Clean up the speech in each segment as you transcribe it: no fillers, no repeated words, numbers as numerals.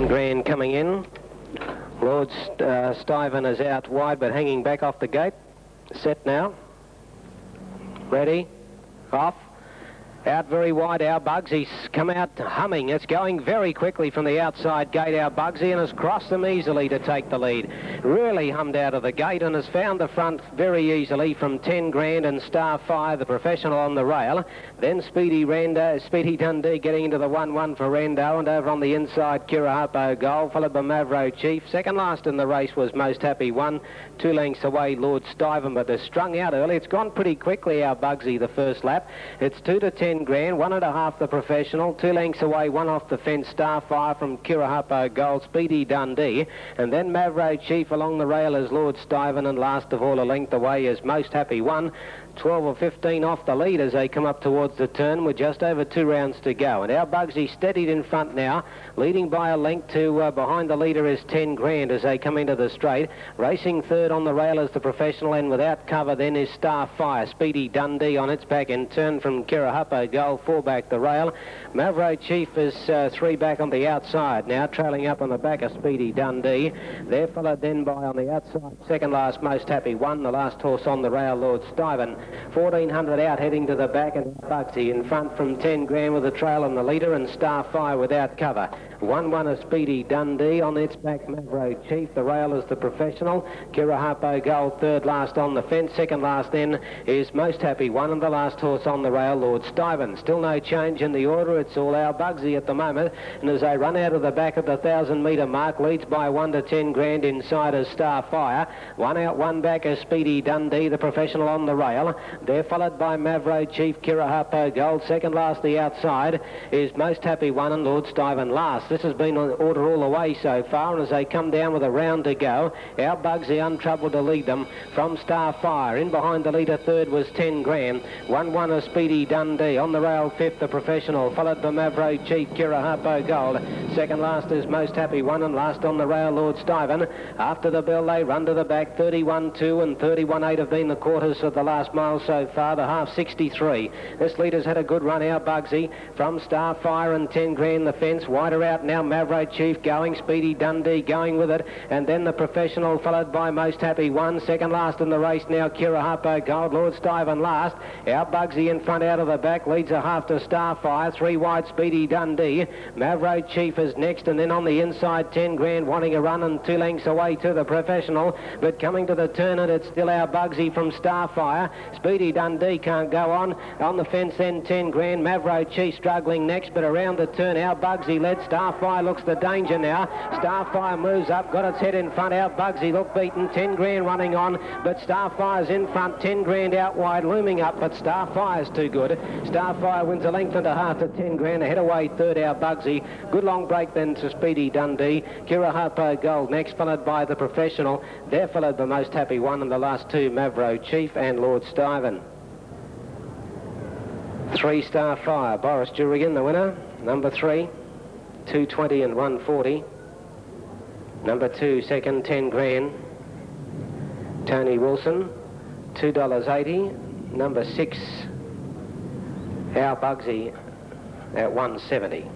Grand coming in. Lord Stuyven is out wide but hanging back off the gate. Set now. Ready. Off. Out very wide, our Bugsy's come out humming. It's going very quickly from the outside gate, our Bugsy, and has crossed them easily to take the lead. Really hummed out of the gate and has found the front very easily from 10 Grand and Starfire, the professional, on the rail. Then Speedy Dundee getting into the 1-1 for Rando, and over on the inside, Kirahapo Goal, followed by Mavro Chief. Second last in the race was Most Happy One. 2 lengths away, Lord Stuyven, but they're strung out early. It's gone pretty quickly, our Bugsy, the first lap. It's 2 to 10 Grand, 1.5 the professional, 2 lengths away, 1 off the fence, Starfire from Kirahapo Gold, Speedy Dundee, and then Mavro Chief along the rail as Lord Stuyven, and last of all a length away is Most Happy One. 12 or 15 off the lead as they come up towards the turn with just over 2 rounds to go. And our Bugsy steadied in front now, leading by a length to behind the leader is 10 Grand as they come into the straight. Racing third on the rail is the professional, and without cover then is Starfire. Speedy Dundee on its back in turn from Kirahapo Goal, 4 back the rail. Mavro Chief is 3 back on the outside now, trailing up on the back of Speedy Dundee. They're followed then by on the outside, second last Most Happy One, the last horse on the rail, Lord Stuyven. 1400 out heading to the back, and Bugsy in front from 10 Grand with the trail on the leader, and Starfire without cover. 1-1 is Speedy Dundee, on its back Mavro Chief, the rail is the professional. Kirahapo Gold third last on the fence, second last then is Most Happy One, and the last horse on the rail, Lord Stuyven. Still no change in the order, it's all our Bugsy at the moment, and as they run out of the back at the 1,000-metre mark, leads by 1 to 10 Grand inside as Starfire. 1 out, 1 back is Speedy Dundee, the professional, on the rail. They're followed by Mavro Chief, Kirahapo Gold. Second last the outside is Most Happy One, and Lord Stuyven last. This has been on order all the way so far, and as they come down with a round to go, our Bugsy untroubled to lead them from Starfire. In behind the leader third was 10 Grand. 1-1 is Speedy Dundee. On the rail fifth, the professional, followed by Mavro Chief, Kirahapo Gold. Second last is Most Happy One, and last on the rail, Lord Stuyven. After the bell, they run to the back. 31-2 and 31-8 have been the quarters of the last mile so far, the half 63. This leader's had a good run, our Bugsy, from Starfire and 10 Grand the fence. Wider out now, Mavro Chief going, Speedy Dundee going with it, and then the professional followed by Most Happy One. Second last in the race now, Kirahapo Gold. Lord Stuyven last. Our Bugsy in front out of the back, leads a half to Starfire. 3 wide, Speedy Dundee. Mavro Chief is next, and then on the inside 10 Grand wanting a run, and 2 lengths away to the professional, but coming to the turn, and it's still our Bugsy from Starfire. Speedy Dundee can't go on. On the fence then 10 Grand. Mavro Chief struggling next, but around the turn our Bugsy led. Starfire looks the danger now. Starfire moves up, got its head in front. Our Bugsy look beaten. 10 Grand running on, but Starfire's in front. 10 Grand out wide, looming up, but Starfire's too good. Starfire wins a length and a half to 10 Grand. Ahead away third, our Bugsy. Good long break then to Speedy Dundee. Kirahapo Gold next, followed by the professional. They're followed the Most Happy One, and the last two, Mavro Chief and Lord Stuyven. 3 Starfire, Boris Jurigan, the winner. Number 3, 220 and 140. Number 2, second, 10 Grand. Tony Wilson, $2.80. Number 6, our Bugsy at 170.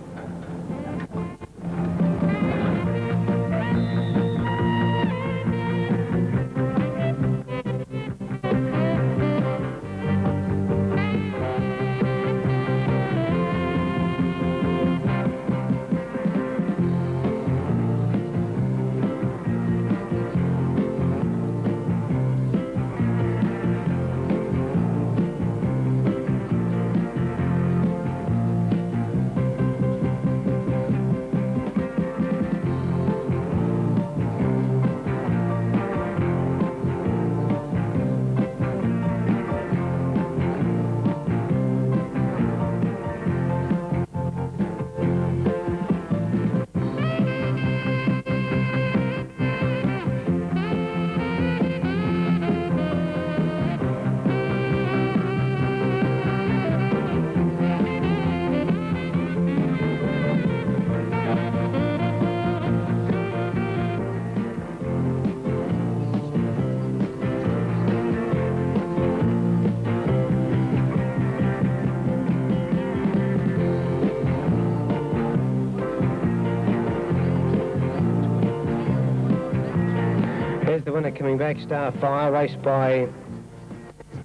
the winner coming back, Starfire, raced by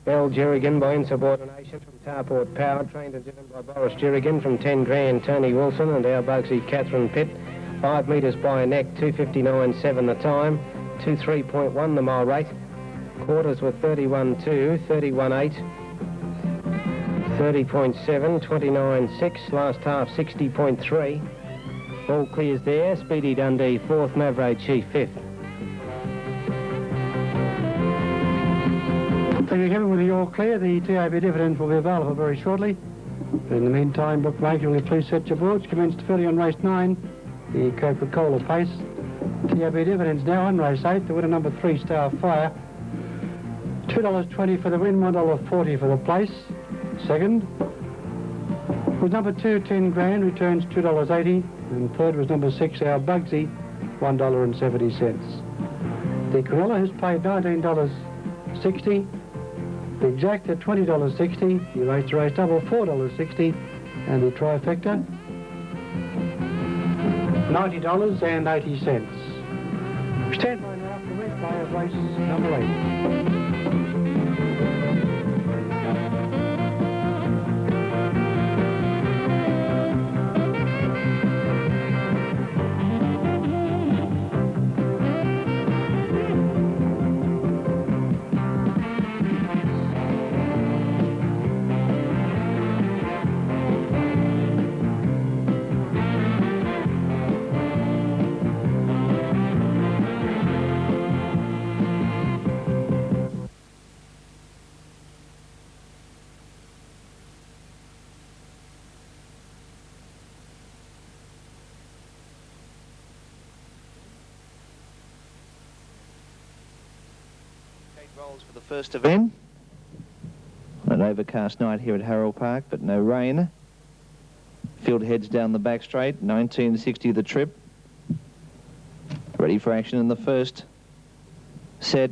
Bell Jerrigan by insubordination from Tarport Power, trained and driven by Boris Jerrigan from 10 grand, Tony Wilson and our Bugsy Catherine Pitt. 5 metres by a neck, 2:59.7 the time, 2:3.1 the mile rate. Quarters were 31.2, 31.8, 30.7, 29.6, last half 60.3. All clears there. Speedy Dundee 4th, Mavro Chief 5th. Thank you, Kevin. With the all clear, the TAB dividends will be available very shortly. In the meantime, bookmaker, will you please set your boards? Commenced filly on race 9, the Coca-Cola pace. TAB dividends now on race 8. The winner number 3, Starfire. $2.20 for the win, $1.40 for the place. Second was number 2, 10 grand, returns $2.80. And third was number 6, our Bugsy, $1.70. The Cronulla has paid $19.60. The exact at $20.60. The race double, $4.60. And the trifecta, $90.80. Stand by now for the replay of race number 8. Rolls for the first event. An overcast night here at Harold Park, but no rain. Field heads down the back straight, 1960 the trip. Ready for action in the first set.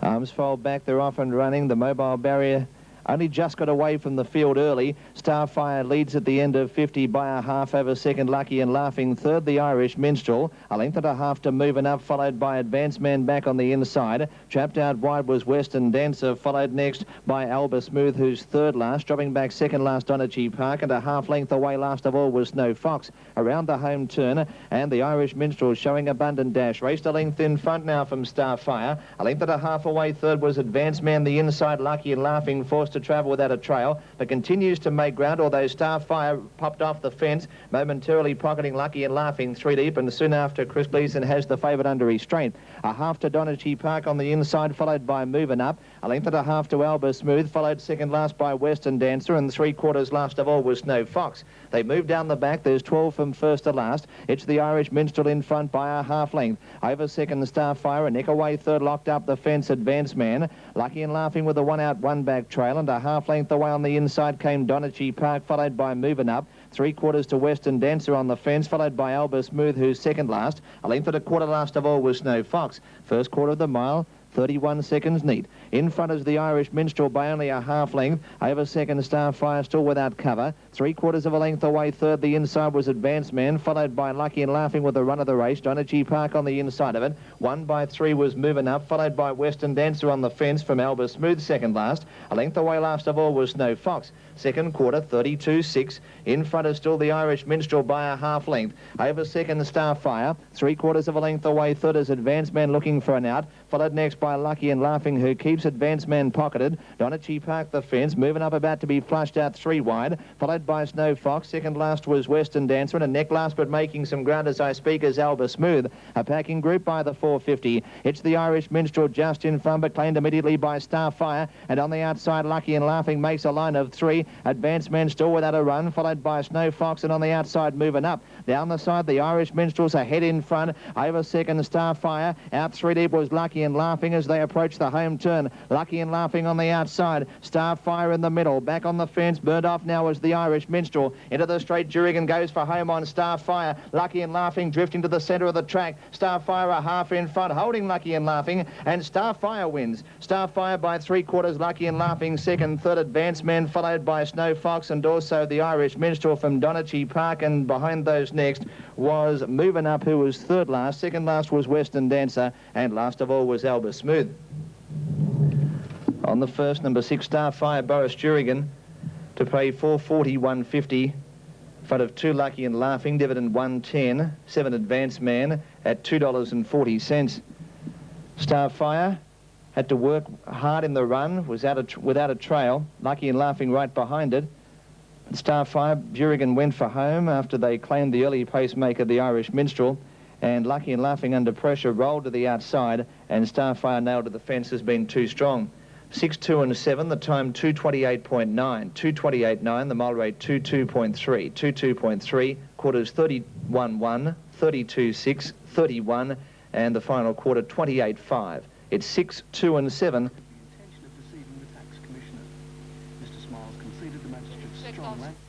Arms fold back, they're off and running. The mobile barrier only just got away from the field early. Starfire leads at the end of 50 by a half over second, Lucky and Laughing third, the Irish Minstrel. A length and a half to Moving Up, followed by Advanced Man back on the inside. Trapped out wide was Western Dancer, followed next by Alba Smooth, who's third last. Dropping back second last, Donachi Park, and a half length away last of all was Snow Fox. Around the home turn, and the Irish Minstrel showing abundant dash. Raced a length in front now from Starfire. A length and a half away third was Advanced Man, the inside, Lucky and Laughing, forced to travel without a trail, but continues to make ground, although Starfire popped off the fence, momentarily pocketing Lucky and Laughing 3 deep, and soon after Chris Gleason has the favourite under restraint. A half to Donachi Park on the inside, followed by Moving Up. A length and a half to Alba Smooth, followed second last by Western Dancer, and 3/4 last of all was Snow Fox. They move down the back. There's 12 from first to last. It's the Irish Minstrel in front by a half length. Over second, Starfire. A neck away third, locked up the fence, Advanced Man. Lucky and Laughing with a 1 out, 1 back trail, and a half length away on the inside came Donachi Park, followed by Moving Up. 3/4 to Western Dancer on the fence, followed by Alba Smooth, who's second last. A length and a quarter last of all was Snow Fox. First quarter of the mile, 31 seconds neat. In front is the Irish Minstrel by only a half length. Over second, Starfire still without cover. 3/4 of a length away third. The inside was Advanced Man, followed by Lucky and Laughing with the run of the race. Donachi Park on the inside of it. 1 by 3 was Moving Up, followed by Western Dancer on the fence from Alba Smooth, second last. A length away last of all was Snow Fox. Second quarter, 32.6. In front is still the Irish Minstrel by a half length. Over second, Starfire. 3/4 of a length away third is Advanced Man looking for an out. Followed next by Lucky and Laughing, who keeps Advanced Man pocketed. Donachi Park the fence, Moving Up about to be flushed out 3 wide. Followed by Snow Fox. Second last was Western Dancer, and a neck last but making some ground as I speak is Alba Smooth. A packing group by the 450. It's the Irish Minstrel just in front, but claimed immediately by Starfire. And on the outside, Lucky and Laughing makes a line of 3. Advanced Man still without a run, followed by Snow Fox, and on the outside, Moving Up. Down the side, the Irish Minstrels ahead in front. Over second, Starfire. Out 3 deep was Lucky and Laughing as they approach the home turn. Lucky and Laughing on the outside. Starfire in the middle. Back on the fence. Burned off now as the Irish Minstrel. Into the straight, Jurigan goes for home on Starfire. Lucky and Laughing drifting to the centre of the track. Starfire a half in front, holding Lucky and Laughing, and Starfire wins. Starfire by 3/4, Lucky and Laughing second, third, Advanced Man, followed by by Snow Fox and also the Irish Minstrel from Donaghey Park, and behind those next was Moving Up, who was third last. Second last was Western Dancer, and last of all was Alba Smooth. On the first, number 6, Starfire, Boris Jurigan, to pay 440.150. Front of 2 Lucky and Laughing, dividend 110. 7 Advanced Man at $2.40. Starfire had to work hard in the run, was without a trail. Lucky and Laughing right behind it. Starfire, Jurigan went for home after they claimed the early pacemaker, the Irish Minstrel, and Lucky and Laughing under pressure rolled to the outside, and Starfire nailed to the fence, has been too strong. 6, 2 and 7, the time 2:28.9, 2:28.9, the mile rate 22.3, 22.3, quarters 31.1, 32.6, 31, and the final quarter 28.5. It's 6, 2 and 7. The intention of deceiving the tax commissioner. Mr. Smiles conceded the magistrate's strong language.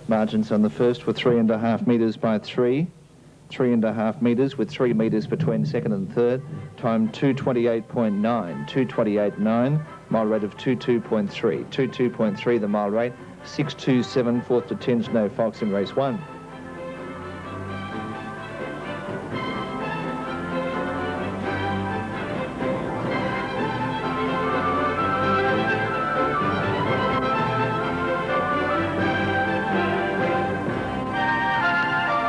Margins on the first were 3.5 metres by 3. 3.5 metres with 3 metres between second and third. Time 2:28.9, 2:28.9. Mile rate of 22.3, 22.3 the mile rate. 6.27, 4th to 10 Snow Fox in race 1.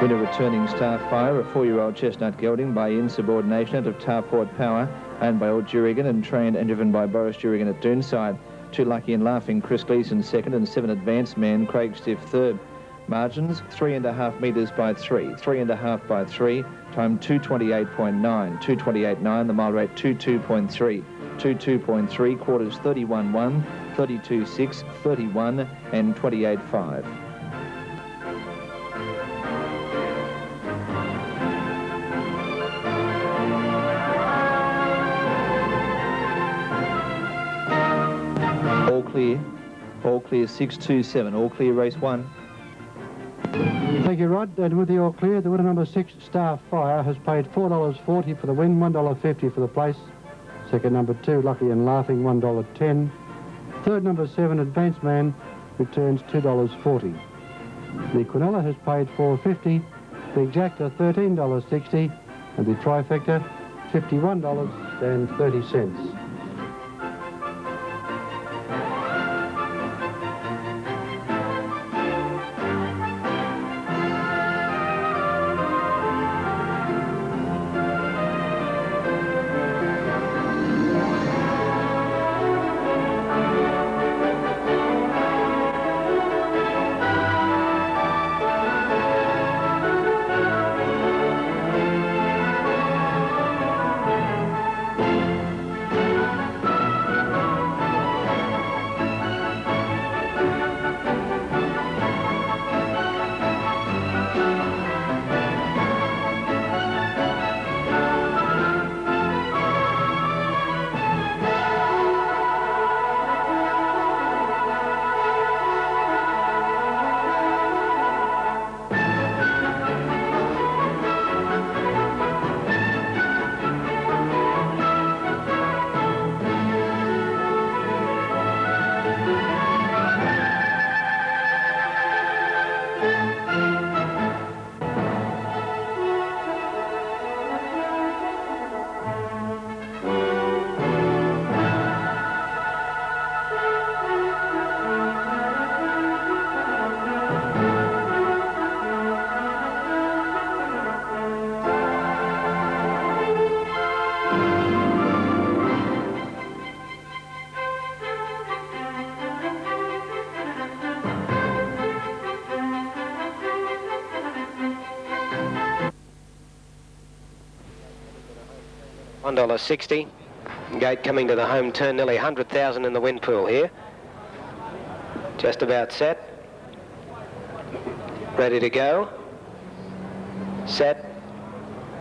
Winner returning Starfire, a 4-year-old chestnut gelding by insubordination of Tarport Power, owned by Old Jurigan and trained and driven by Boris Jurigan at Doonside. 2 Lucky and Laughing, Chris Gleeson second, and 7 Advanced Man, Craig Stiff third. Margins 3.5 metres by 3, 3.5 by 3. Time 2:28.9, 2:28.9. The mile rate 22.3, 22.3. Quarters 31.1, 32.6, 31, and 28.5. All clear 6.27, all clear race 1. Thank you, Rod. And with the all clear, the winner number 6, Starfire, has paid $4.40 for the win, $1.50 for the place. Second number 2, Lucky and Laughing, $1.10. Third number 7, Advanced Man, returns $2.40. The Quinella has paid $4.50, the Exacta $13.60, and the Trifecta $51.30. $1.60. Gate coming to the home turn, nearly 100,000 in the wind pool here. Just about set. Ready to go. Set.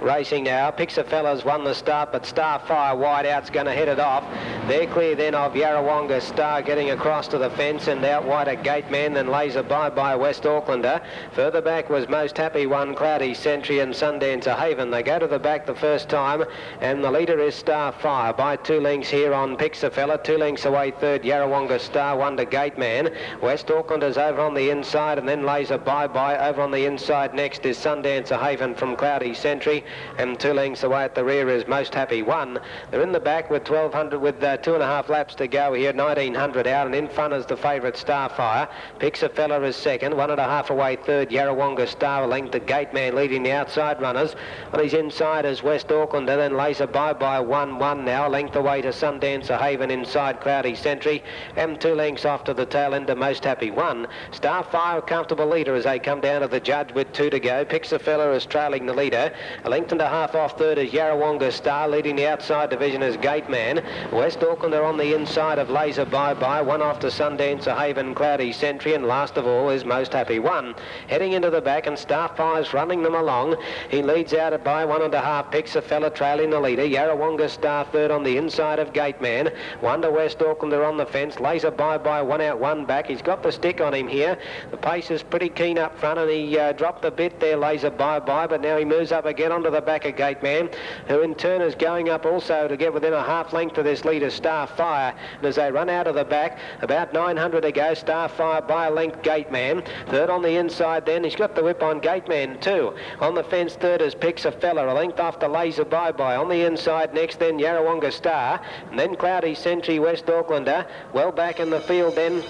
Racing now. Pixafella's won the start, but Starfire wide out's going to head it off. They're clear then of Yarrawonga Star getting across to the fence, and out wide a Gateman, then Laser Bye-Bye West Aucklander. Further back was Most Happy One, Cloudy Sentry and Sundancer Haven. They go to the back the first time, and the leader is Starfire by 2 lengths here on Pixafella. 2 lengths away third, Yarrawonga Star, 1 to Gateman. West Aucklander's over on the inside, and then Laser Bye-Bye. Over on the inside next is Sundancer Haven from Cloudy Sentry, and 2 lengths away at the rear is Most Happy One. They're in the back with 1,200 with 2.5 laps to go here, 1,900 out, and in front is the favourite Starfire. Pixafella is second, 1.5 away third, Yarrawonga Star, a length to Gateman leading the outside runners. On his inside is West Aucklander, then Laser Bye-Bye 1-1 now, a length away to Sundancer Haven inside Cloudy Sentry, and 2 lengths off to the tail end of Most Happy One. Starfire a comfortable leader as they come down to the judge with 2 to go. Pixafella is trailing the leader. A length and a half off third is Yarrawonga Star, leading the outside division is Gateman. West Aucklander on the inside of Laser Bye-Bye, 1 off to Sundancer Haven, Cloudy Sentry, and last of all is Most Happy One. Heading into the back, and Starfire's running them along. He leads out by 1.5. Pixafella trailing the leader. Yarrawonga Star third on the inside of Gateman. 1 to West Aucklander on the fence. Laser Bye-Bye 1 out 1 back. He's got the stick on him here. The pace is pretty keen up front, and he dropped a bit there, Laser Bye-Bye, but now he moves up again onto the back of Gateman, who in turn is going up also to get within a half length of this leader, Starfire. And as they run out of the back, about 900 to go, Starfire by a length, Gateman. Third on the inside then, he's got the whip on Gateman too. On the fence third is Pixafella, a length off the Laser Bye-Bye. On the inside next then Yarrawonga Star, and then Cloudy Sentry, West Aucklander. Well back in the field then,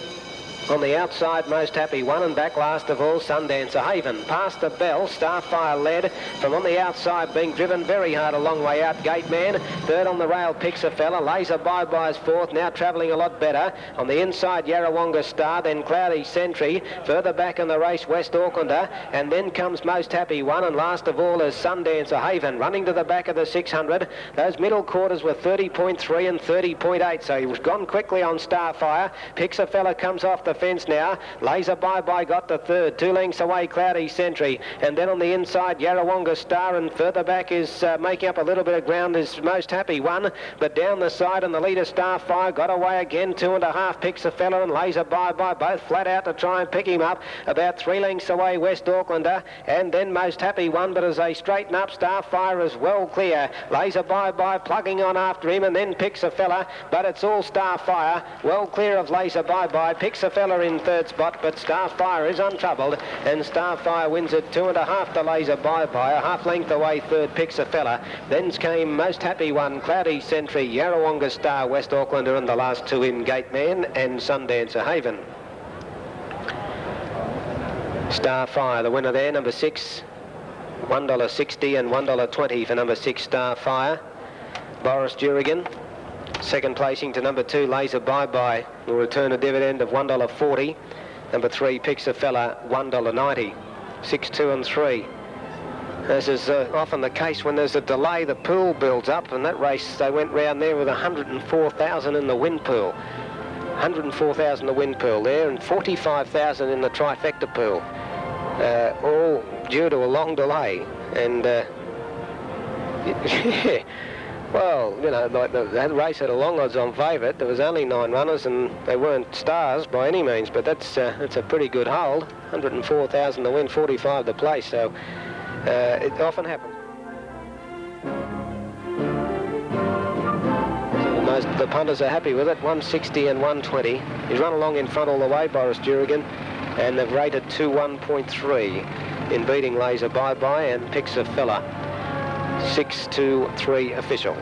on the outside, Most Happy One, and back last of all, Sundancer Haven. Past the bell, Starfire led from on the outside, being driven very hard a long way out. Gateman, third on the rail, Pixafella. Laser Bye-Bye's fourth, now travelling a lot better. On the inside, Yarrawonga Star, then Cloudy Sentry. Further back in the race, West Aucklander, and then comes Most Happy One, and last of all is Sundancer Haven. Running to the back of the 600. Those middle quarters were 30.3 and 30.8, so he was gone quickly on Starfire. Pixafella comes off the fence now. Laser Bye-Bye got the third. 2 lengths away, Cloudy Sentry. And then on the inside, Yarrawonga Star, and further back is making up a little bit of ground is Most Happy One. But down the side, and the leader, Starfire, got away again. 2.5, Pixafella and Laser Bye-Bye, both flat out to try and pick him up. About 3 lengths away, West Aucklander, and then Most Happy One. But as they straighten up, Starfire is well clear. Laser Bye-Bye plugging on after him, and then Pixafella. But it's all Starfire, well clear of Laser Bye-Bye. Pixafella in third spot, but Starfire is untroubled, and Starfire wins it 2.5 to Laser Bye-Bye, a half length away third, Pixafella. Then came Most Happy One, Cloudy Sentry, Yarrawonga Star, West Aucklander, and the last 2 in, Gateman and Sundancer Haven. Starfire, the winner there, number 6, $1.60 and $1.20 for number 6, Starfire. Boris Durigan. Second placing to number 2, Laser Bye-Bye, will return a dividend of $1.40. Number 3, Pixafella, $1.90. 6, 2 and 3. As is often the case when there's a delay, the pool builds up, and that race they went round there with 104,000 in the wind pool. 104,000 the wind pool there, and 45,000 in the trifecta pool. All due to a long delay. And yeah. Well, you know, like that race had a long odds-on favourite. There was only 9 runners, and they weren't stars by any means. But that's a pretty good hold. 104,000 to win, 45 to place. So it often happens. So the punters are happy with it. 160 and 120. He's run along in front all the way, Boris Durigan, and they've rated 2-1.3 in beating Laser Bye-Bye and Pixafella. 6-2-3 official.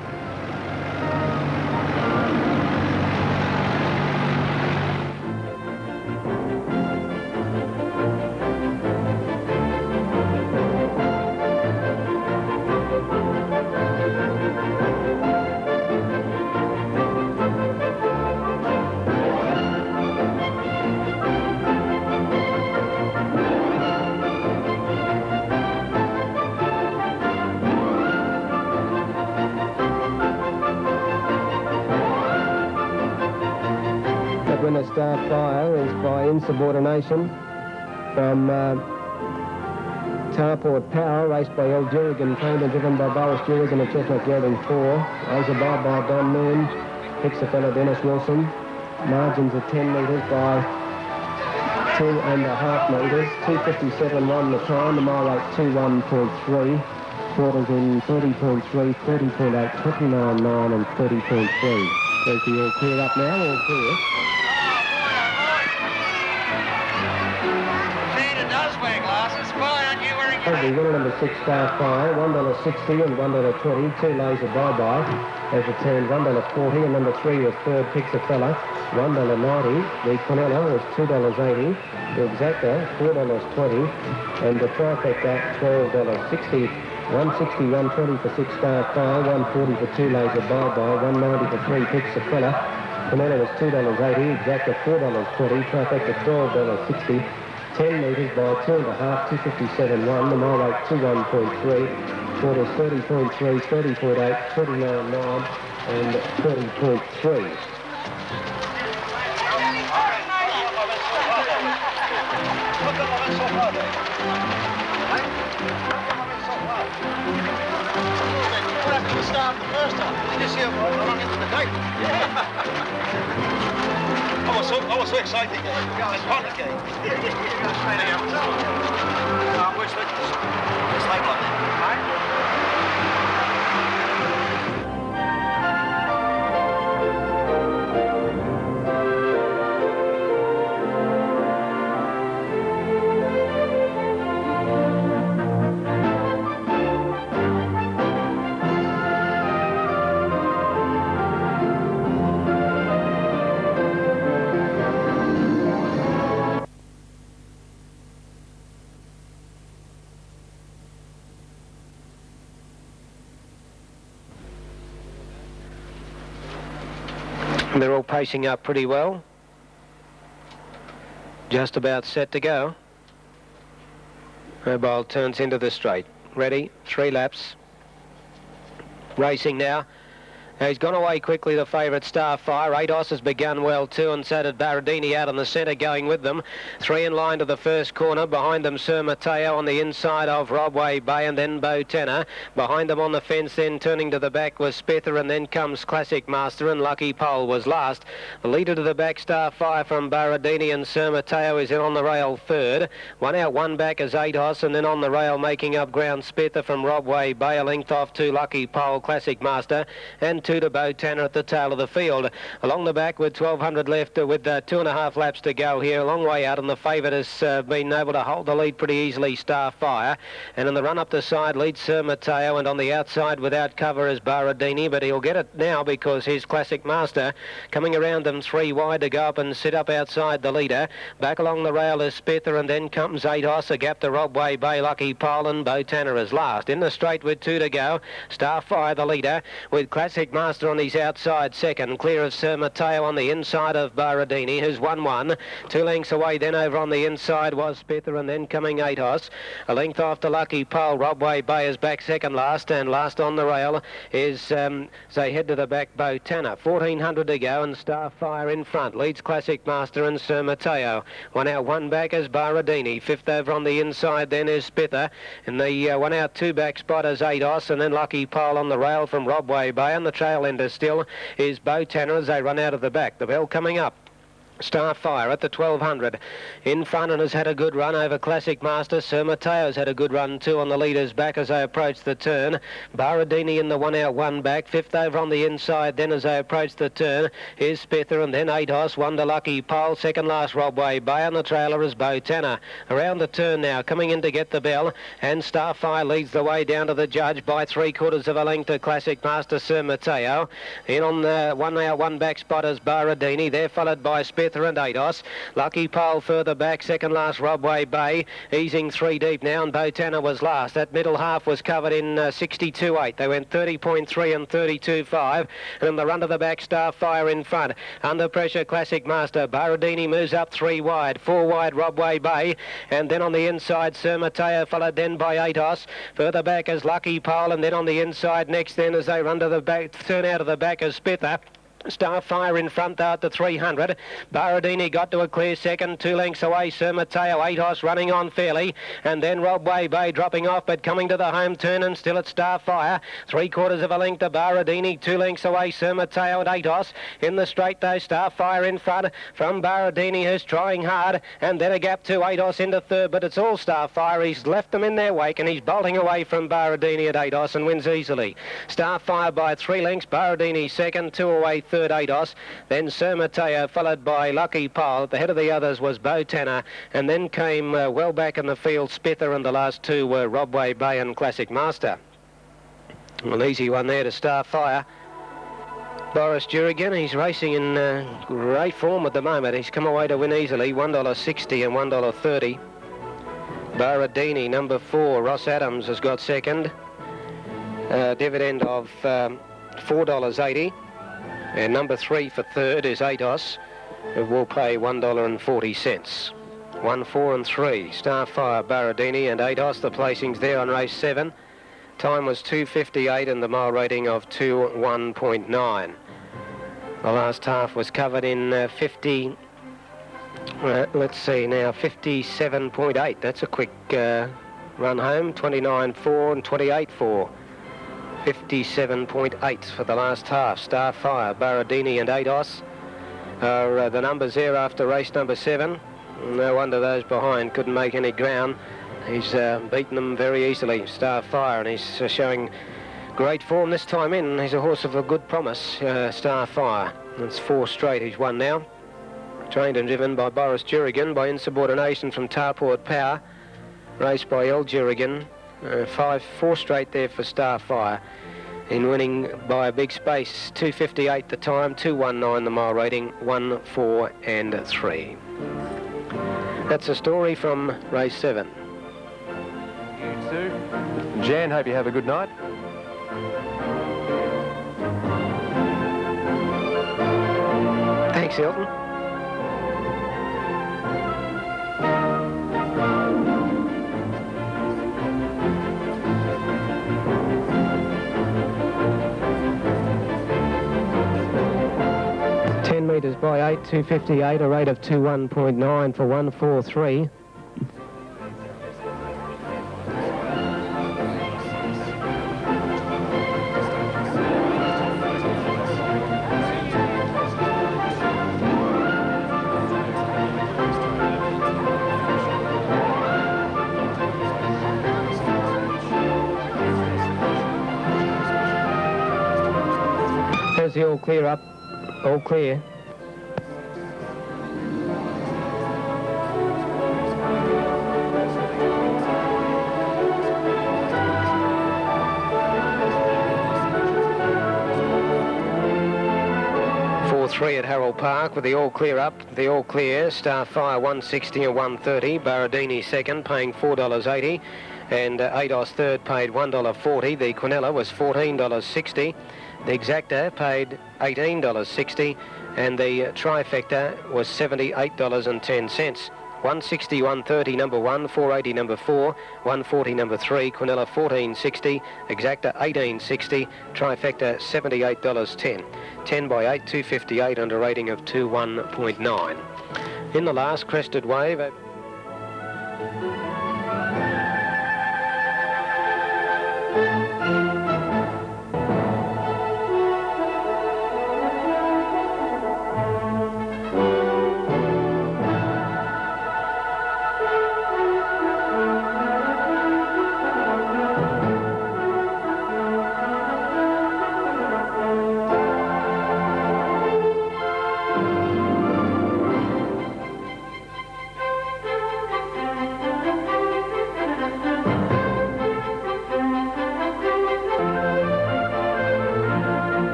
Winner Starfire is by insubordination from Tarport Power, raced by El Jurgen, trained and driven by Boris Jurgen and Chestnut Gelding 4. Lays above by Don Moon, picks the fellow Dennis Wilson. Margins are 10 metres by 2.5 metres. 2:57.1 the time, the mile rate 2:1.3. Quarters in 30.3, 30.8, 29.9 and 30.3. Silky all cleared up now, all clear. The winner number 6 Star Fire, $1.60 and $1.20, 2 lays a bye-bye. As it turned $1.40 and number 3 was third, Picks a Fella, $1.90. The Quinella was $2.80. The Exacta, $4.20. And the Trifecta, $12.60. 160, 120 for 6 Star Fire, 140 for 2 lays a bye-bye, 190 for 3 Picks a Fella. Quinella was $2.80, Exacta $4.20, Trifecta $12.60. 10 metres by 2.5, 2:57.1, the mile rate 2:1.3, quarters 30.3, 30.8, 29.9 and 30.3. What happened to the start the first time? Did you see him run into the gate? I was so excited. I was panicking. Which it's like that, right? They're all pacing up pretty well. Just about set to go. Mobile turns into the straight. Ready, 3 laps. Racing now. Now he's gone away quickly, the favourite Starfire. Atos has begun well too, and so did Baradini out on the centre going with them. 3 in line to the first corner. Behind them, Sir Mateo on the inside of Robway Bay, and then Botana. Behind them on the fence, then turning to the back was Spither, and then comes Classic Master, and Lucky Pole was last. The leader to the back, Starfire from Baradini, and Sir Mateo is in on the rail third. 1 out, 1 back is Atos, and then on the rail making up ground, Spither from Robway Bay, a length off to Lucky Pole, Classic Master, and 2 to Botana at the tail of the field. Along the back with 1,200 left with 2.5 laps to go here. A long way out, and the favourite has been able to hold the lead pretty easily, Starfire. And in the run up the side leads Sir Mateo, and on the outside without cover is Baradini, but he'll get it now because his Classic Master coming around them 3 wide to go up and sit up outside the leader. Back along the rail is Spither, and then comes Atos, a gap to Robway Bay, Lucky Pole, and Botana is last. In the straight with 2 to go, Starfire the leader with Classic Master on his outside second, clear of Sir Mateo on the inside of Baradini, who's 1-1. 2 lengths away then over on the inside was Spither, and then coming Atos. A length after Lucky Pole, Robway Bay is back second last, and last on the rail is, as they head to the back, Botana. 1,400 to go, and Starfire in front. Leads Classic Master and Sir Mateo. 1 out, 1 back is Baradini. 5th over on the inside then is Spither. In the 1 out, 2 back spot is Atos, and then Lucky Pole on the rail from Robway Bay, and the trail ender still is Botana as they run out of the back. The bell coming up. Starfire at the 1,200 in front and has had a good run over Classic Master. Sir Mateo's had a good run too on the leader's back as they approach the turn. Baradini in the 1 out, 1 back. 5th over on the inside then as they approach the turn is Spither, and then Atos. 1 to Lucky Pole. Second last Robway Bay, on the trailer is Botana. Around the turn now, coming in to get the bell, and Starfire leads the way down to the judge by 3/4 of a length to Classic Master Sir Mateo. In on the 1 out, 1 back spot is Baradini. They're followed by Spither and Atos. Lucky Pole further back, second last Robway Bay, easing 3 deep now, and Botana was last. That middle half was covered in 62.8. They went 30.3 and 32.5, and in the run to the back, Starfire in front. Under pressure, Classic Master. Baradini moves up 3 wide, 4 wide Robway Bay, and then on the inside, Sir Mateo, followed then by Atos. Further back is Lucky Pole, and then on the inside next then as they run to the back, turn out of the back is Spither. Starfire in front though at the 300. Baradini got to a clear second, 2 lengths away. Sir Mateo, Atos running on fairly, and then Robway Bay dropping off, but coming to the home turn and still at Starfire. 3/4 of a length to Baradini, 2 lengths away. Sir Mateo at Atos. In the straight though, Starfire in front from Baradini, who's trying hard, and then a gap to Atos into third, but it's all Starfire. He's left them in their wake and he's bolting away from Baradini at Atos and wins easily. Starfire by 3 lengths, Baradini second, 2 away third Atos, then Sir Mateo followed by Lucky Pole. At the head of the others was Bo Tanner, and then came well back in the field Spither, and the last two were Robway Bay and Classic Master. An easy one there to Starfire. Boris Jurgen, he's racing in great form at the moment. He's come away to win easily, $1.60 and $1.30. Baradini, number 4, Ross Adams has got second. Dividend of $4.80. And number 3 for third is Atos, who will pay $1.40. 1, 4 and 3. Starfire, Baradini and Atos, the placings there on race 7. Time was 2:58 and the mile rating of 2:1.9. The last half was covered in 57.8. That's a quick run home. 29.4 and 28.4. 57.8 for the last half. Starfire, Baradini and Atos are the numbers there after race number 7. No wonder those behind couldn't make any ground. He's beaten them very easily, Starfire, and he's showing great form this time in. He's a horse of a good promise, Starfire. It's 4 straight he's won now. Trained and driven by Boris Jurgen, by insubordination from Tarport Power. Raced by L. Jurgen. 4 straight there for Starfire. In winning by a big space, 2:58 the time, 2:19 the mile rating, 1, 4 and 3. That's a story from race 7. You too. Jan, hope you have a good night. Thanks, Hilton. Metres by 8, 2:58, a rate of 2:1.9 for 143. There's the all clear up, all clear. At Harold Park with the all clear up, the all clear. Starfire 160 and 130. Baradini second, paying $4.80, and Atos third, paid $1.40. The Quinella was $14.60. The Exacta paid $18.60, and the Trifecta was $78.10. 160, 130 number 1, 480 number 4, 140 number 3, Quinella $14.60, Exacta $18.60, Trifecta $78.10. 10 by 8, 2:58 and a rating of 2:1.9. In the last, Crested Wave.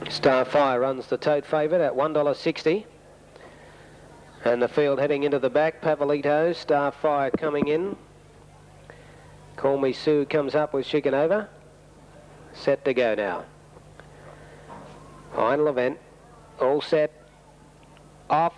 Starfire runs the tote favourite at $1.60. And the field heading into the back, Pavolito, Starfire coming in. Call Me Sue comes up with Chicanova. Set to go now. Final event. All set. Off.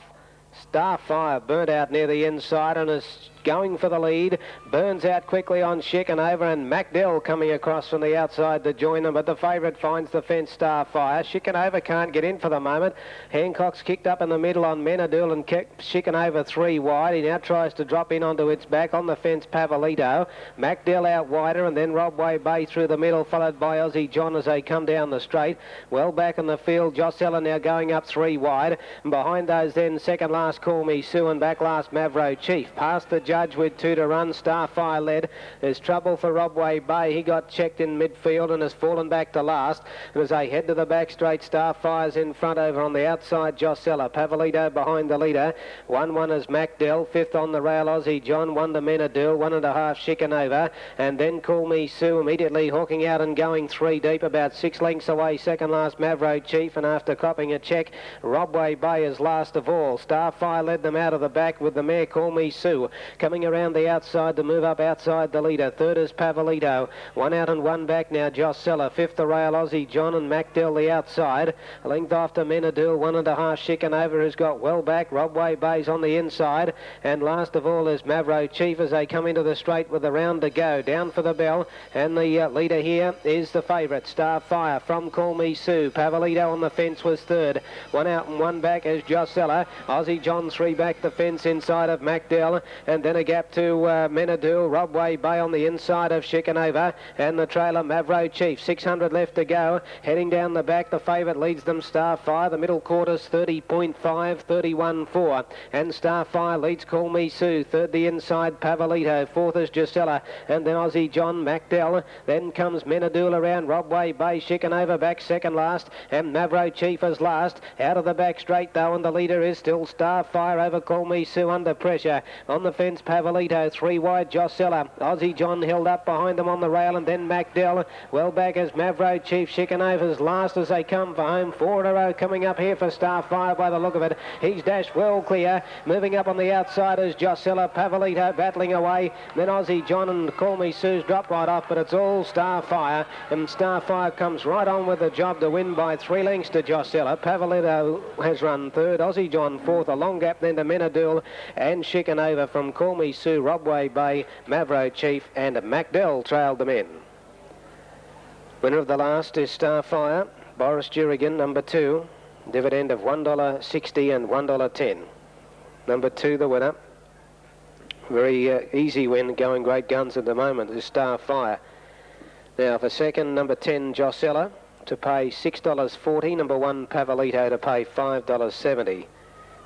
Starfire burnt out near the inside and is going for the lead. Burns out quickly on Chicanova, and MacDill coming across from the outside to join them, but the favourite finds the fence, Starfire. Chicanova can't get in for the moment. Hancock's kicked up in the middle on Menadul and kicked Chicanova 3 wide. He now tries to drop in onto its back. On the fence, Pavolito. MacDill out wider, and then Robway Bay through the middle, followed by Aussie John as they come down the straight. Well back in the field, Josella now going up 3 wide. And behind those then, second last Call Me Sue, and back last Mavro Chief. Past the judge with 2 to run. Starfire led. There's trouble for Robway Bay. He got checked in midfield and has fallen back to last. And as they head to the back straight, Starfire's in front over on the outside, Josella. Pavolito behind the leader. 1-1 is MacDill. 5th on the rail, Aussie John. 1 to Menadul. 1.5 Chicanova. And then Call Me Sue immediately hooking out and going 3 deep, about 6 lengths away. Second last Mavro Chief, and after copping a check, Robway Bay is last of all. Starfire led them out of the back with the mare Call Me Sue coming around the outside to move up outside the leader. 3rd is Pavolito. 1 out and 1 back now, Josella. 5th the rail, Aussie John, and MacDill the outside. A length after Menadul. 1.5 Chicanova has got well back. Robway Bay's on the inside, and last of all is Mavro Chief as they come into the straight with the round to go. Down for the bell, and the leader here is the favourite, Starfire from Call Me Sue. Pavolito on the fence was 3rd. 1 out and 1 back is Josella. Aussie John 3 back the fence inside of MacDill, and then a gap to Menadul. Robway Bay on the inside of Chicanova, and the trailer Mavro Chief. 600 left to go. Heading down the back, the favourite leads them, Starfire. The middle quarter's 30.5, 31.4, and Starfire leads Call Me Sue. 3rd the inside, Pavolito. 4th is Josella, and then Aussie John, MacDill. Then comes Menadul around. Robway Bay, Chicanova back second last, and Mavro Chief is last. Out of the back straight though, and the leader is still Starfire over Call Me Sue under pressure. On the fence, Pavolito. 3 wide, Josella. Aussie John held up behind them on the rail, and then MacDill. Well back as Mavro Chief. Chicanova's last as they come for home. 4 in a row coming up here for Starfire by the look of it. He's dashed well clear. Moving up on the outside is Josella. Pavolito battling away. Then Aussie John and Call Me Sue's dropped right off, but it's all Starfire. And Starfire comes right on with the job to win by 3 lengths to Josella. Pavolito has run 3rd. Aussie John 4th. A long gap then to Menadul and Chicanova from Call Me Sue, Robway Bay, Mavro Chief, and MacDill trailed them in. Winner of the last is Starfire. Boris Jurigan, number 2. Dividend of $1.60 and $1.10. Number 2, the winner. Very easy win, going great guns at the moment, is Starfire. Now for second, number 10, Josella, to pay $6.40. Number 1, Pavolito, to pay $5.70.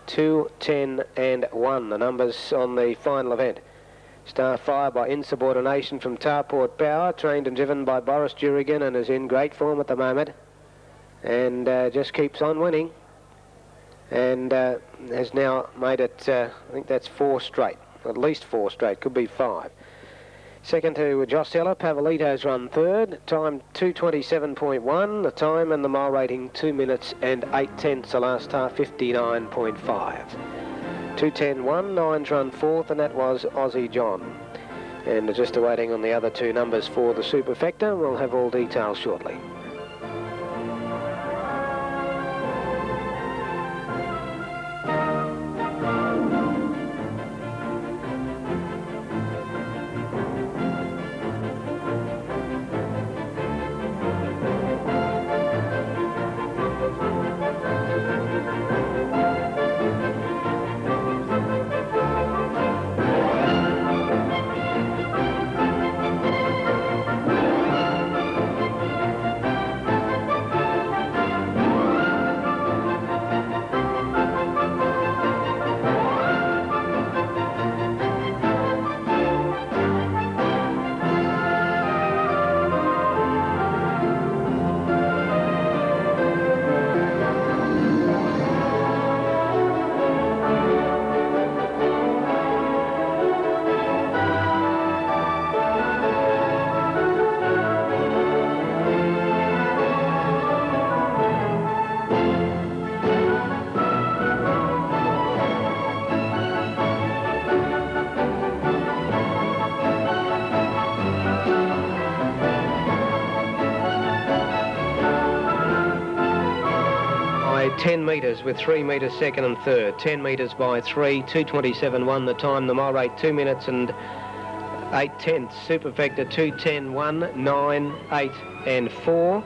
2, 10 and 1, the numbers on the final event. Starfire by insubordination from Tarport Power, trained and driven by Boris Jurigan, and is in great form at the moment, and just keeps on winning, and has now made it, I think that's 4 straight, at least 4 straight, could be 5. Second to Josella. Pavolito's run 3rd. Time 2:27.1. The time and the mile rating 2 minutes and 8 tenths. The last half 59.5. 2:10.1. 9's run 4th, and that was Aussie John. And just awaiting on the other 2 numbers for the superfecta. We'll have all details shortly. metres with 3 metres second and third. 10 metres by 3, 2:27.1 the time. The mile rate 2 minutes and 8/10. Superfecta 2:10.1, 9, 8 and 4.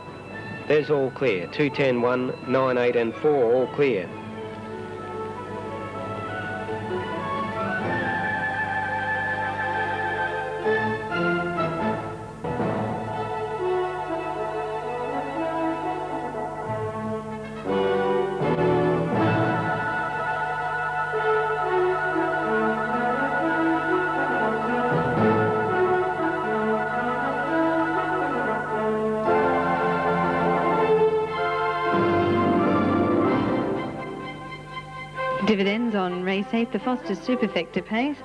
There's all clear. 2:10.1, 9, 8 and 4, all clear. Dividends on race 8, the Foster's Superfecta pays.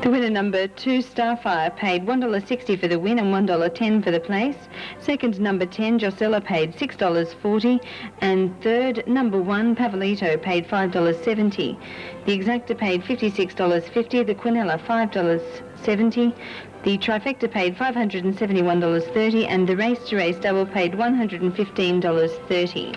The winner number 2, Starfire, paid $1.60 for the win and $1.10 for the place. Second, number 10, Josella, paid $6.40. And third, number 1, Pavolito, paid $5.70. The Exacta paid $56.50. The Quinella, $5.70. The Trifecta paid $571.30. And the Race to Race Double paid $115.30.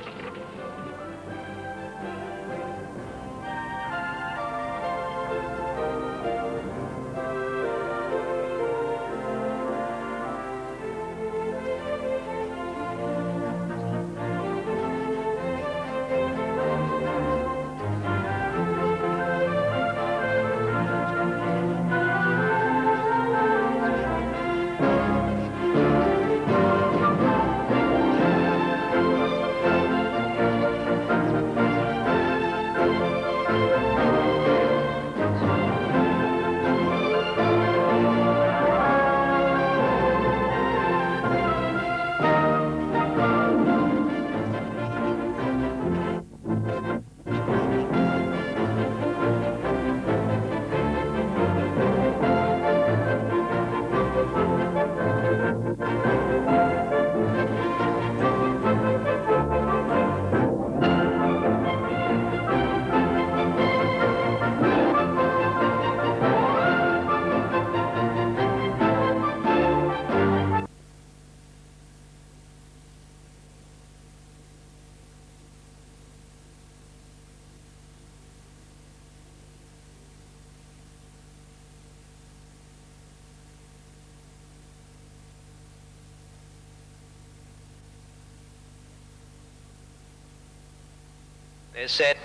They're set.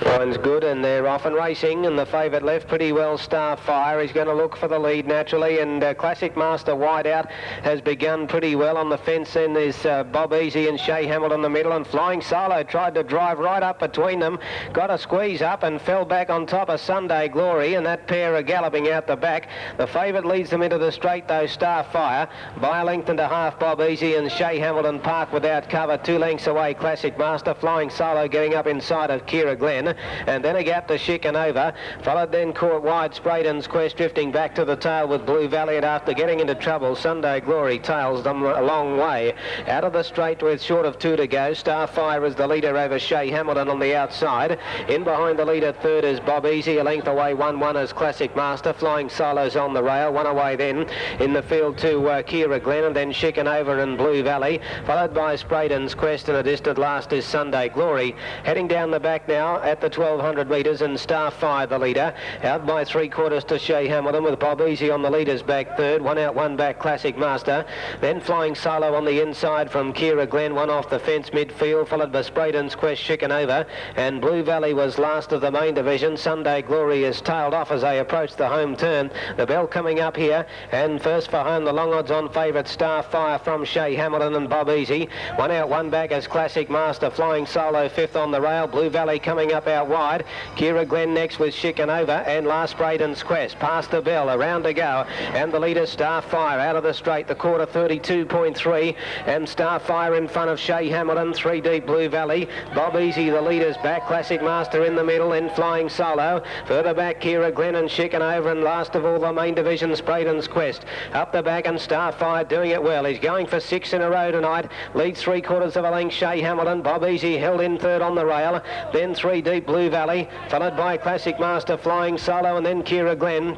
Line's good and they're off and racing, and the favourite left pretty well, Starfire. He's going to look for the lead naturally, and Classic Master wide out has begun pretty well. On the fence then there's Bob Easy and Shea Hamilton in the middle, and Flying Solo tried to drive right up between them, got a squeeze up and fell back on top of Sunday Glory, and that pair are galloping out the back. The favourite leads them into the straight though, Starfire. By a length and a half, Bob Easy and Shea Hamilton park without cover. 2 lengths away, Classic Master. Flying Solo getting up inside of Kira Glen. And then a gap to Chicanova, followed then caught wide Sprayton's Quest, drifting back to the tail with Blue Valley, and after getting into trouble, Sunday Glory tails them a long way. Out of the straight with short of 2 to go. Starfire is the leader over Shea Hamilton on the outside. In behind the leader third is Bob Easy, a length away 1-1 is Classic Master. Flying Solos on the rail, 1 away then. In the field to Kira Glen, and then Chicanova and Blue Valley, followed by Sprayton's Quest, and a distant last is Sunday Glory. Heading down the back now at the 1200 metres, and Starfire the leader, out by 3/4 to Shea Hamilton, with Bob Easy on the leader's back third. 1 out, 1 back, Classic Master. Then Flying Solo on the inside from Kira Glen, 1 off the fence midfield, followed by Sprayton's Quest, Chicanova, and Blue Valley was last of the main division. Sunday Glory is tailed off as they approach the home turn. The bell coming up here, and first for home the long odds on favourite Starfire from Shea Hamilton and Bob Easy. 1 out, 1 back as Classic Master. Flying Solo fifth on the rail. Blue Valley coming up out wide. Kira Glen next with Chicanova, and last Sprayton's Quest. Past the bell, around to go, and the leader Starfire out of the straight, the quarter 32.3, and Starfire in front of Shea Hamilton, 3 deep Blue Valley. Bob Easy the leader's back, Classic Master in the middle, then Flying Solo. Further back Kira Glen and Chicanova, and last of all the main division Sprayton's Quest. Up the back and Starfire doing it well. He's going for 6 in a row tonight. Leads 3/4 of a length Shea Hamilton. Bob Easy held in third on the rail, then 3 deep Blue Valley, followed by Classic Master, Flying Solo, and then Kira Glen.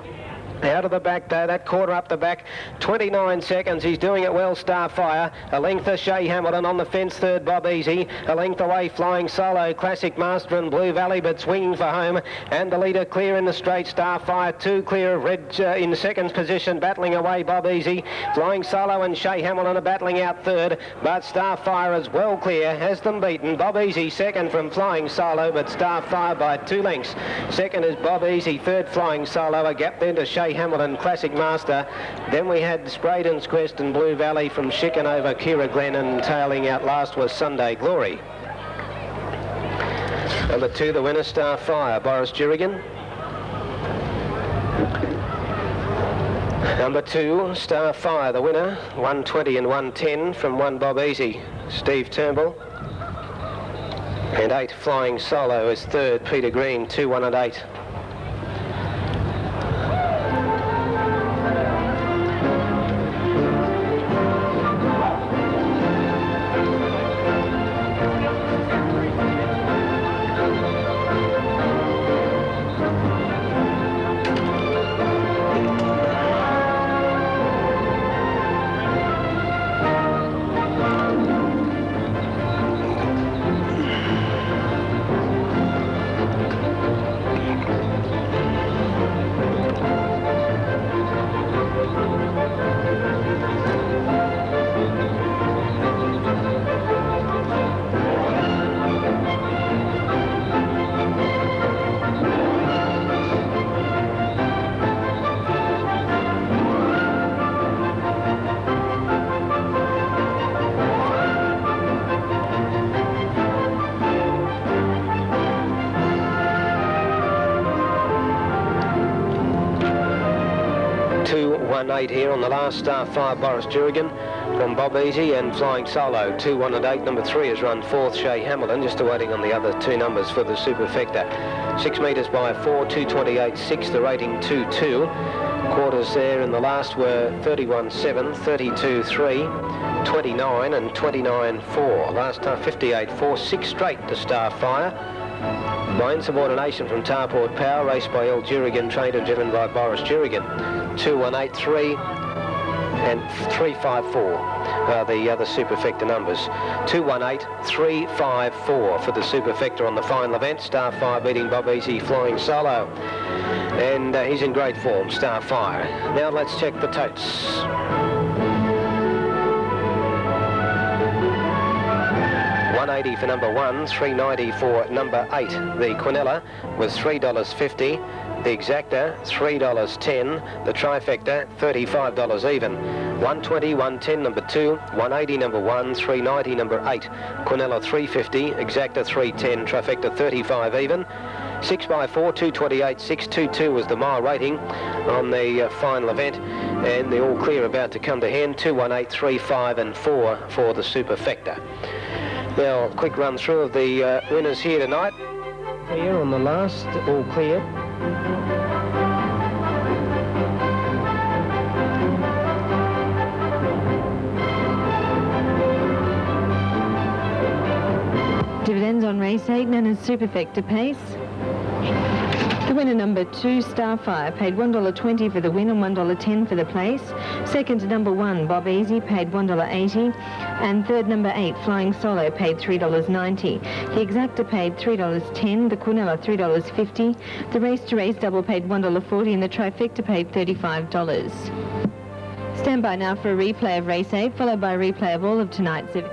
Out of the back though, that quarter up the back, 29 seconds. He's doing it well, Starfire. A length of Shea Hamilton on the fence, third Bob Easy. A length away, Flying Solo, Classic Master and Blue Valley, but swinging for home. And the leader clear in the straight, Starfire. Two clear of Red in second position, battling away Bob Easy. Flying Solo and Shea Hamilton are battling out third, but Starfire is well clear, has them beaten. Bob Easy second from Flying Solo, but Starfire by 2 lengths. Second is Bob Easy, third Flying Solo, a gap then to Shea Hamilton, Classic Master. Then we had Spraden's Quest and Blue Valley from Chicanova, Kira Glen, and tailing out last was Sunday Glory. Number 2, the winner, Starfire, Boris Jurrigan. Number 2, Starfire, the winner, 120 and 110 from 1 Bob Easy, Steve Turnbull. And 8, Flying Solo is third, Peter Green, 2, 1 and 8. Here on the last, Starfire, Boris Jurrigan from Bob Easy and Flying Solo, 2, 1 and 8. Number 3 has run 4th, Shea Hamilton, just awaiting on the other 2 numbers for the Superfecta. 6 metres by 4, 2:28.6, the rating 2-2. Quarters there in the last were 31.7, 32.3, 29 and 29.4. Last 58.4, 6 straight to Starfire. By insubordination from Tarport Power, raced by L. Jurrigan, trained and driven by Boris Jurrigan. 2-1-8-3 and 3-5-4 are the other Superfecta numbers. 2-1-8-3-5-4 for the Superfecta on the final event. Starfire beating Bob Easy, Flying Solo. And he's in great form, Starfire. Now let's check the totes. $1.80 for number 1, $3.90 for number 8. The Quinella was $3.50. The Exacta, $3.10. The Trifecta, $35 even. 120, 110, number 2. 180, number 1. 390, number 8. Quinella, $3.50. Exacta, $3.10. Trifecta, $35 even. 6x4, 2:28.6, 2-2 was the mile rating on the final event. And the all clear about to come to hand. 2-1-8, 3, 5 and 4 for the Superfecta. Now, a quick run through of the winners here tonight. Here on the last, all clear. Dividends on race 8, known as Superfecta pace. The winner, number 2, Starfire, paid $1.20 for the win and $1.10 for the place. Second to number 1, Bob Easy, paid $1.80. And third, number 8, Flying Solo, paid $3.90. The Exacta paid $3.10, the Quinella $3.50. The Race to Race double paid $1.40 and the Trifecta paid $35. Stand by now for a replay of race 8, followed by a replay of all of tonight's event.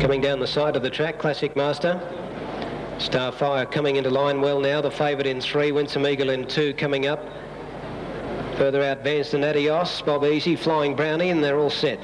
Coming down the side of the track, Classic Master. Starfire coming into line well now. The favourite in 3, Winsome Eagle in 2 coming up. Further out, Vance and Adios, Bob Easy, Flying Brownie, and they're all set.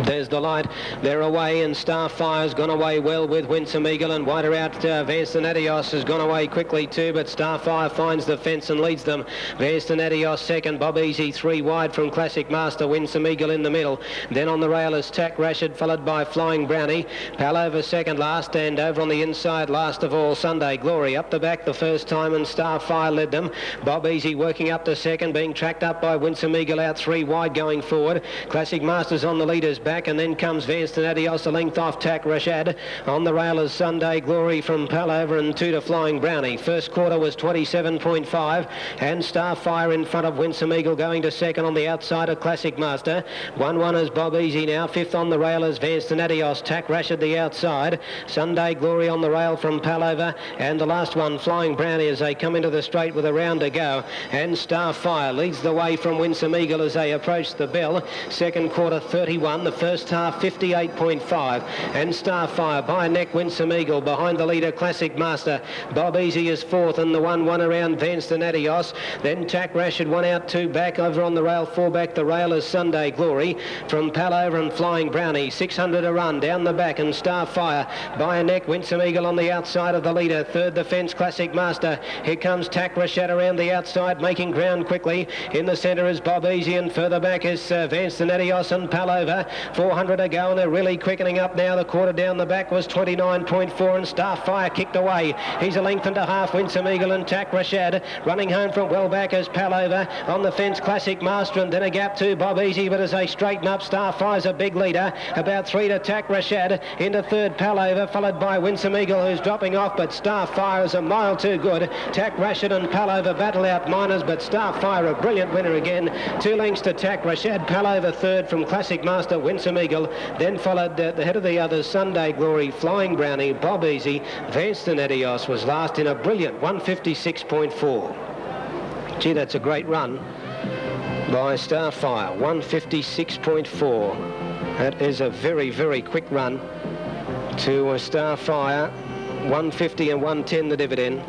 There's the light. They're away, and Starfire's gone away well with Winsome Eagle, and wider out Vance and Adios has gone away quickly too, but Starfire finds the fence and leads them. Vance and Adios second, Bob Easy 3 wide from Classic Master, Winsome Eagle in the middle. Then on the rail is Tack Rashid, followed by Flying Brownie. Palover second last, and over on the inside last of all, Sunday Glory. Up the back the first time, and Starfire led them. Bob Easy working up to second, being tracked up by Winsome Eagle out 3 wide going forward. Classic Master's on the leader's back, and then comes Vance and Adios a length off Tack Rashad. On the rail is Sunday Glory from Palover, and 2 to Flying Brownie. First quarter was 27.5, and Starfire in front of Winsome Eagle going to second on the outside of Classic Master. 1-1 is Bob Easy now. 5th on the rail is Vance and Adios. Tack Rashad the outside. Sunday Glory on the rail from Palover, and the last one Flying Brownie as they come into the straight with a round to go. And Starfire leads the way from Winsome Eagle as they approach the bell. Second quarter 31, the first half 58.5, and Starfire by a neck Winsome Eagle behind the leader Classic Master. Bob Easy is 4th, and the 1-1 around Vance and Adios. Then Tack Rashid 1 out 2 back. Over on the rail 4 back the rail is Sunday Glory from Palover and Flying Brownie. 600 a run down the back, and Starfire by a neck Winsome Eagle on the outside of the leader. Third the fence Classic Master. Here comes Tack Rashid around the outside making ground quickly. In the centre is Bob Easy, and further back is Vance and Adios and Palover. 400 to go, and they're really quickening up now. The quarter down the back was 29.4, and Starfire kicked away. He's a length and a half. Winsome Eagle and Tack Rashad running home from well back as Palover. On the fence Classic Master, and then a gap to Bob Easy, but as they straighten up, Starfire's a big leader. About 3 to Tack Rashad. Into third Palover, followed by Winsome Eagle, who's dropping off, but Starfire is a mile too good. Tack Rashad and Palover battle out minors, but Starfire a brilliant winner again. 2 lengths to Tack Rashad. Palover third from Classic Master, Winsome Eagle. Then followed the head of the others, Sunday Glory, Flying Brownie, Bob Easy. Vance and Adios was last in a brilliant 156.4. Gee, that's a great run by Starfire, 156.4. That is a very, very quick run to Starfire. 150 and 110 the dividend.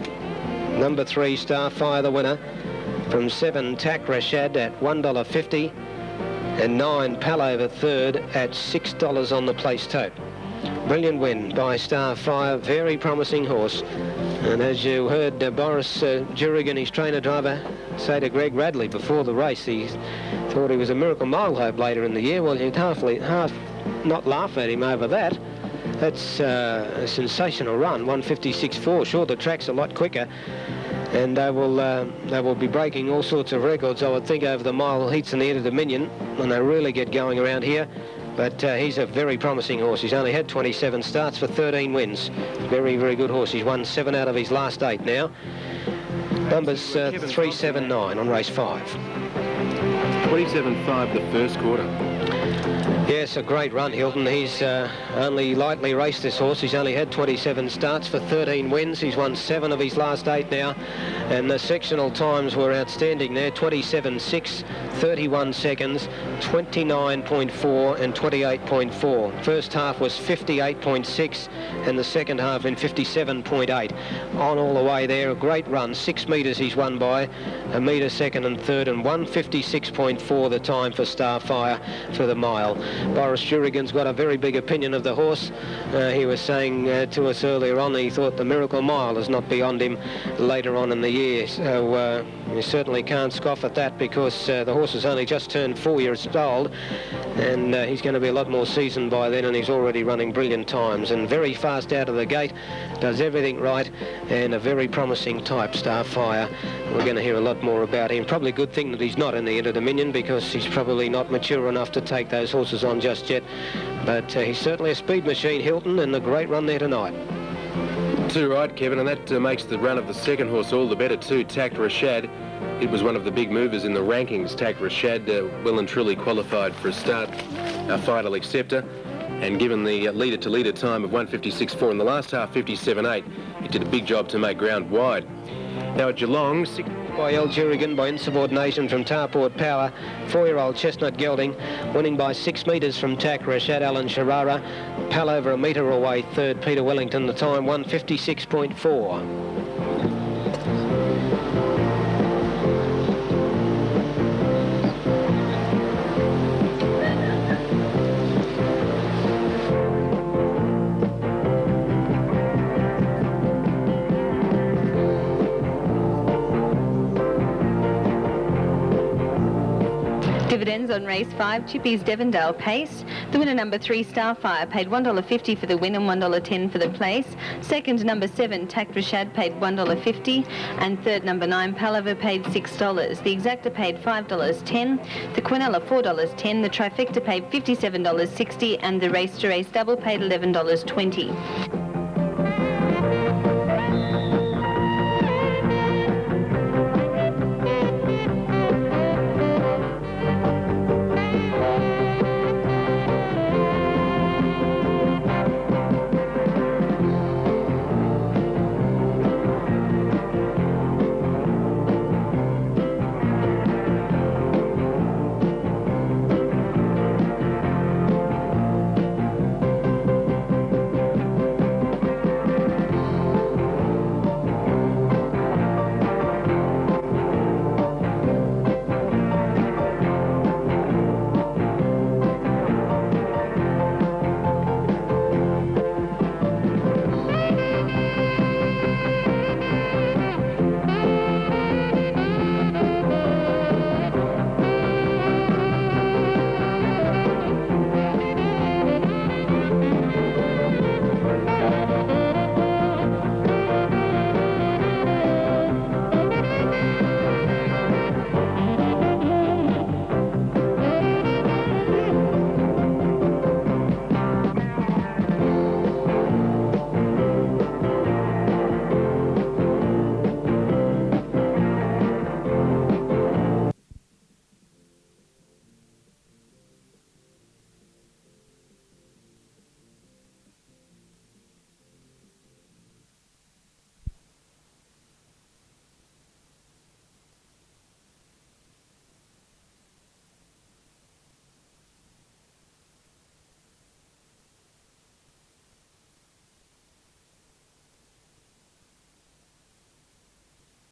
Number 3, Starfire the winner. From 7, Tack Rashad at $1.50. And 9, Palover third at $6 on the place tote. Brilliant win by Starfire, very promising horse. And as you heard Boris Jurigan, his trainer driver, say to Greg Radley before the race, he thought he was a Miracle Mile Hope later in the year. Well, you'd half not laugh at him over that. That's a sensational run, 156.4. Sure, the track's a lot quicker, and they will be breaking all sorts of records, I would think, over the mile heats in the Inter Dominion when they really get going around here. But he's a very promising horse. He's only had 27 starts for 13 wins. Very, very good horse. He's won 7 out of his last 8 now. Numbers 3, 7, 9 on race 5. 27.5 the first quarter. Yes, a great run, Hilton. He's only lightly raced this horse. He's only had 27 starts for 13 wins. He's won 7 of his last 8 now. And the sectional times were outstanding there. 27.6, 31 seconds, 29.4 and 28.4. First half was 58.6 and the second half in 57.8. On all the way there, a great run. 6 metres he's won by, a metre second and third, and 156.4 the time for Starfire for the mile. Boris Jurigan's got a very big opinion of the horse. He was saying to us earlier on he thought the Miracle Mile is not beyond him later on in the year. So you certainly can't scoff at that, because the horse has only just turned 4 years old, and he's going to be a lot more seasoned by then, and he's already running brilliant times and very fast out of the gate, does everything right, and a very promising type, Starfire. We're going to hear a lot more about him. Probably a good thing that he's not in the Inter Dominion, because he's probably not mature enough to take those horses on just yet. But he's certainly a speed machine, Hilton, and a great run there tonight. Too right, Kevin, and that makes the run of the second horse all the better too, Tack Rashad. It was one of the big movers in the rankings. Tack Rashad well and truly qualified for a start. Fidal Acceptor, and given the leader-to-leader time of 156.4 in the last half, 57.8, it did a big job to make ground wide. Now at Geelong, by El Jurigan by insubordination from Tarport Power. 4-year-old Chestnut Gelding winning by 6 metres from Tack Rashad Alan Sharara. Pal over a metre away third, Peter Wellington. The time 1:56.4. Dividends on race 5, Chippy's Devondale Pace. The winner number 3, Starfire, paid $1.50 for the win and $1.10 for the place. Second, number 7, Tack Rashad, paid $1.50. And third, number 9, Palaver, paid $6. The Exacta paid $5.10. The Quinella, $4.10. The Trifecta paid $57.60. And the Race to Race Double paid $11.20.